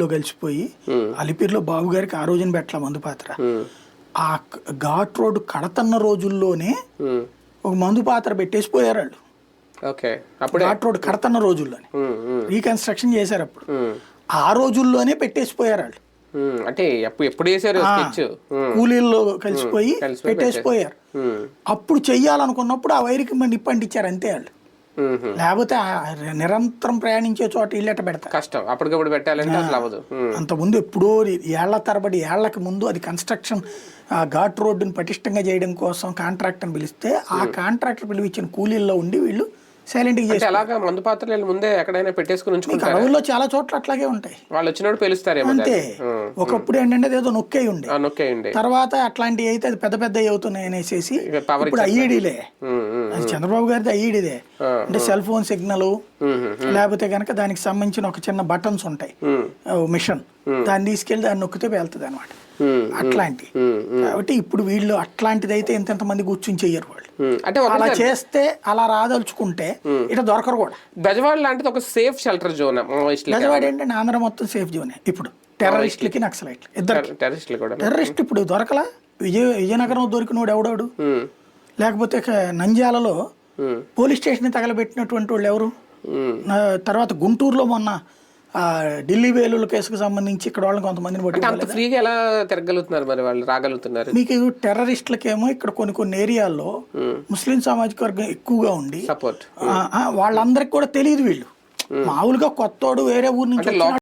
లో కలిసిపోయి అలిపిరిలో బాబు గారికి ఆ రోజున పెట్టల మందు పాత్ర. ఆ ఘాట్ రోడ్ కడతన్న రోజుల్లోనే ఒక మందు పాత్ర పెట్టేసి పోయారు వాళ్ళు. ఘాట్ రోడ్ కడతన్న రోజుల్లోనే రీకన్స్ట్రక్షన్ చేశారు. అప్పుడు ఆ రోజుల్లోనే పెట్టేసిపోయారు వాళ్ళు. అంటే ఎప్పుడు చేశారు కూలీల్లో కలిసిపోయి పెట్టేసిపోయారు. అప్పుడు చెయ్యాలనుకున్నప్పుడు ఆ వైరికి నిప్పు అంటించారు అంతే వాళ్ళు. లేకపోతే నిరంతరం ప్రయాణించే చోట ఇల్లెట పెడతారు, కష్టం. అప్పటికప్పుడు పెట్టాలంటే అసలు అవ్వదు. అంత ముందు ఎప్పుడో ఏళ్ల తరబడి ఏళ్లకి ముందు అది కన్స్ట్రక్షన్ ఘాట్ రోడ్డుని పటిష్టంగా చేయడం కోసం కాంట్రాక్ట్ అని పిలిస్తే ఆ కాంట్రాక్టర్ పిలిపించిన కూలీల్లో ఉండి వీళ్ళు సైలెంట్ గా చేస్తారు. అలాగా మందు పాత్రలు ముందే ఎక్కడైనా పెట్టేసుకుని ఉంచుకుంటారు. అడవుల్లో చాలా చోట్ల అట్లాగే ఉంటాయి. వాళ్ళు వచ్చినప్పుడు పిలుస్తారేమో. అంతే. ఒకప్పుడు ఏంటంటే ఏదో నొక్కే ఉండే, తర్వాత అట్లాంటివి అయితే అది పెద్ద పెద్ద అవుతున్నాయి అనేసి ఇప్పుడు ఐఈడీలే. అది చంద్రబాబు గారిది ఐఈడీదే. అంటే సెల్ ఫోన్ సిగ్నల్ లేకపోతే కనుక దానికి సంబంధించిన ఒక చిన్న బటన్స్ ఉంటాయి, మిషన్, దాన్ని తీసుకెళ్లి దాన్ని నొక్కితే వెళ్తుంది అనమాట. అట్లాంటి కాబట్టి ఇప్పుడు వీళ్ళు అట్లాంటిది అయితే ఎంత మంది కూర్చుని చెయ్యరు వాళ్ళు. అంటే అలా చేస్తే అలా రాదలుచుకుంటే ఇట్లా దొరకరు కూడా. బెజవాడ లాంటిది ఒక సేఫ్ షెల్టర్ జోన్. బెజవాడ ఏంటంటే ఆంధ్ర మొత్తం సేఫ్ జోనే. ఇప్పుడు టెర్రరిస్టులకి నక్సలైట్లు ఇద్దరు టెర్రరిస్ట్ ఇప్పుడు దొరకలా. విజయనగరం దొరికినోడు ఎవడాడు, లేకపోతే నంద్యాలలో పోలీస్ స్టేషన్ తగలబెట్టినటువంటి వాళ్ళు ఎవరు, తర్వాత గుంటూరులో మొన్న ఢిల్లీ వేలుల కేసుకు సంబంధించి ఇక్కడ వాళ్ళని కొంతమందిని బట్టి ఫ్రీగా ఎలా తిరగలుగుతున్నారు మరి వాళ్ళు, రాగలుగుతున్నారు? మీకు టెర్రరిస్టులకేమో ఇక్కడ కొన్ని ఏరియాల్లో ముస్లిం సామాజిక వర్గం ఎక్కువగా ఉండి వాళ్ళందరికి కూడా తెలియదు. వీళ్ళు మామూలుగా కొత్తోడు వేరే ఊరు నుంచి